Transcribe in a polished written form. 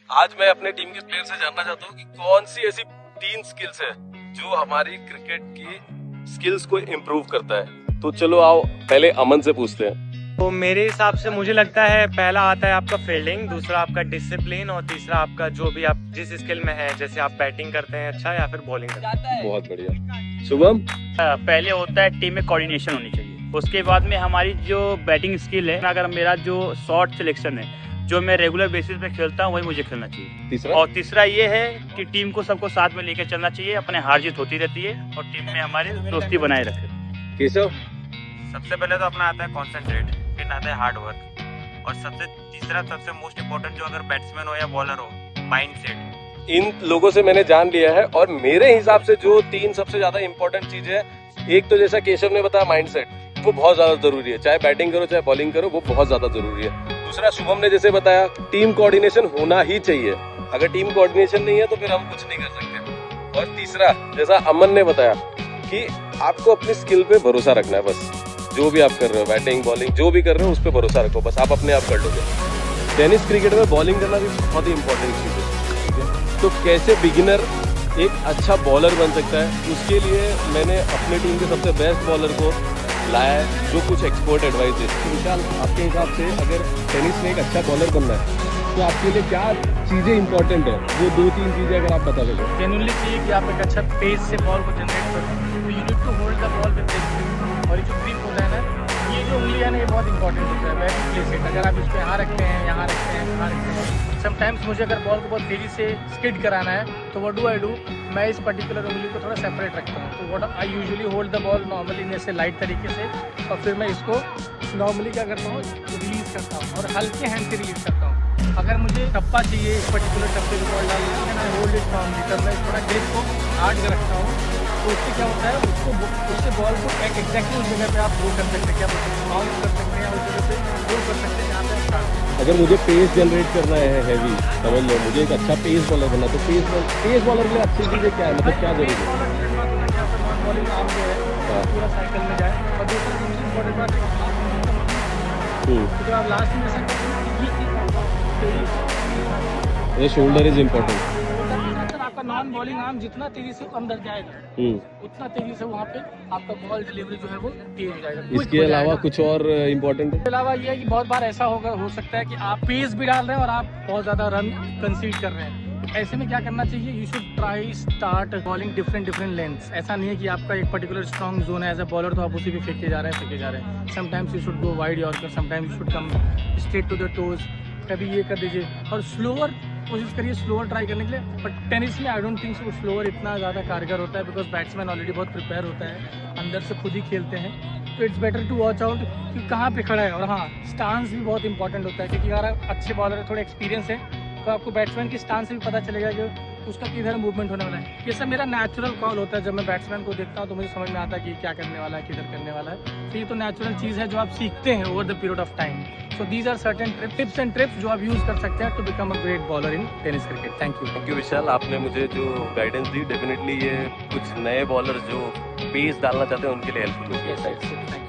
आज मैं अपने टीम के प्लेयर से जानना चाहता हूँ कि कौन सी ऐसी 3 स्किल्स है जो हमारी क्रिकेट की स्किल्स को इम्प्रूव करता है। तो चलो आओ पहले अमन से पूछते हैं। तो मेरे हिसाब से मुझे लगता है पहला आता है आपका फील्डिंग, दूसरा आपका डिसिप्लिन और तीसरा आपका जो भी आप जिस स्किल में है, जैसे आप बैटिंग करते हैं अच्छा या फिर बॉलिंग करते हैं। बहुत बढ़िया। शुभम? पहले होता है टीम में कोऑर्डिनेशन होनी चाहिए, उसके बाद में हमारी जो बैटिंग स्किल है, अगर मेरा जो शॉट सिलेक्शन है जो मैं रेगुलर बेसिस पे खेलता हूँ वही मुझे खेलना चाहिए। तीसरा? और तीसरा ये है कि टीम को सबको साथ में लेकर चलना चाहिए, अपने हार जीत होती रहती है और टीम में हमारी दोस्ती बनाए रखे। केशव? सबसे पहले तो अपना आता है कॉन्सेंट्रेट, फिर आता है हार्ड वर्क और सबसे मोस्ट इम्पोर्टेंट जो अगर बैट्समैन हो या बॉलर हो, माइंड सेट। इन लोगों से मैंने जान लिया है और मेरे हिसाब से जो 3 सबसे ज्यादा इंपॉर्टेंट चीज है, एक तो जैसा केशव ने बताया माइंडसेट, वो बहुत ज्यादा जरूरी है। चाहे बैटिंग करो चाहे बॉलिंग करो, वो बहुत ज्यादा जरूरी है। दूसरा शुभम ने जैसे बताया टीम कोऑर्डिनेशन होना ही चाहिए। अगर टीम कोऑर्डिनेशन नहीं है तो फिर हम कुछ नहीं कर सकते। और तीसरा जैसा अमन ने बताया कि आपको अपनी स्किल पे भरोसा रखना है। बस जो भी आप कर रहे हो, बैटिंग बॉलिंग जो भी कर रहे हो, उस पर भरोसा रखो, बस आप अपने आप कर लोगे। टेनिस क्रिकेट में बॉलिंग करना भी बहुत ही इंपॉर्टेंट चीज है। तो कैसे बिगिनर एक अच्छा बॉलर बन सकता है, उसके लिए मैंने अपनी टीम के सबसे बेस्ट बॉलर को लाया है जो कुछ एक्सपर्ट एडवाइस दे। तो विशाल, आपके हिसाब से अगर टेनिस में एक अच्छा बॉलर बनना है तो आपके लिए क्या चीज़ें इंपॉर्टेंट है, वो 2-3 चीज़ें अगर आप बता दें। जेन्युइनली चाहिए कि आप एक अच्छा पेस से बॉल को जनरेट करो। तो you need to hold the ball with this, और ये जो ग्रिप होता है ना, ये जो उंगली है ना, ये बहुत इंपॉर्टेंट होता है। वेरी प्लेस इट, अगर आप इसको यहाँ रखते हैं, यहाँ रखते हैं, यहाँ रखते हैं। समटाइम्स मुझे अगर बॉल को बहुत तेज़ी से स्किड कराना है तो व्हाट डू आई डू, मैं इस पर्टिकुलर उंगली को थोड़ा सेपरेट रखता हूँ। तो what I usually hold the ball normally ऐसे लाइट तरीके से, और फिर मैं इसको नॉर्मली क्या करता हूँ, रिलीज़ करता हूँ और हल्के हैंड से रिलीज़ करता हूँ। अगर मुझे टप्पा चाहिए, इस पर्टिकुलर टप्पे को बॉल डालना है, मैं होल्ड इट स्ट्रांगली, तब मैं थोड़ा ग्रिप को हार्ड रखता हूँ। तो उससे क्या होता है, उससे बॉल को एग्जैक्टली उस जगह पे आप वो कर सकते हैं, क्या बोलते हैं, बाउंस कर सकते हैं, उस जगह पे वो कर सकते हैं जहाँ पे आप स्टार्ट। अगर मुझे पेस जनरेट करना है हैवी, समझ लो मुझे एक अच्छा पेस बॉलर बनना, तो पेस बॉलर के लिए अच्छी चीज़ें क्या है, मतलब क्या जरूरी है? बॉलिंग आर्म जो है पूरा साइकिल में जाए, और दूसरा सबसे इम्पोर्टेंट बात है तो आप लास्ट में ये शोल्डर इज इम्पोर्टेंट। आपका नॉन बॉलिंग आर्म जितना तेजी से अंदर जाएगा उतना तेजी से वहाँ पे आपका बॉल डिलीवरी जो है वो तेज हो जाएगा। इसके अलावा कुछ और इम्पोर्टेंट है? इसके अलावा ये है कि बहुत बार ऐसा हो सकता है कि आप पेस भी डाल रहे हैं और आप बहुत ज़्यादा रन कंसीड कर रहे हैं। ऐसे में क्या करना चाहिए, you should try start bowling different lengths. ऐसा नहीं है कि आपका एक पर्टिकुलर स्ट्रॉन्ग जोन है एज अ बॉलर तो आप उसी पे फेंके जा रहे हैं। Sometimes you should go wide yorker, sometimes you should come straight to the toes, कभी ये कर दीजिए और स्लोअर कोशिश करिए, स्लोअर ट्राई करने के लिए। बट टेनिस में I don't think so slower इतना ज़्यादा कारगर होता है, बिकॉज बैट्समैन ऑलरेडी बहुत प्रिपेयर होता है, अंदर से खुद ही खेलते हैं। तो it's better to watch out कि कहाँ पे खड़ा है। और हाँ, स्टांस भी बहुत इंपॉर्टेंट होता है, क्योंकि अगर अच्छे बॉलर है, थोड़ा एक्सपीरियंस है, तो आपको बैट्समैन की स्टांस से भी पता चलेगा कि उसका किधर मूवमेंट होने वाला है। ये सब मेरा नेचुरल कॉल होता है। जब मैं बैट्समैन को देखता हूँ तो मुझे समझ में आता है कि क्या करने वाला है, किधर करने वाला है। तो ये तो नेचुरल चीज़ है जो आप सीखते हैं over the period of time. So these are certain tips and tricks जो आप यूज़ कर सकते हैं to become a great bowler in tennis cricket. Thank you Vishal, आपने मुझे जो गाइडेंस दी, डेफिनेटली ये कुछ नए बॉलर जो पेस डालना चाहते हैं उनके लिए हेल्पफुल होगी।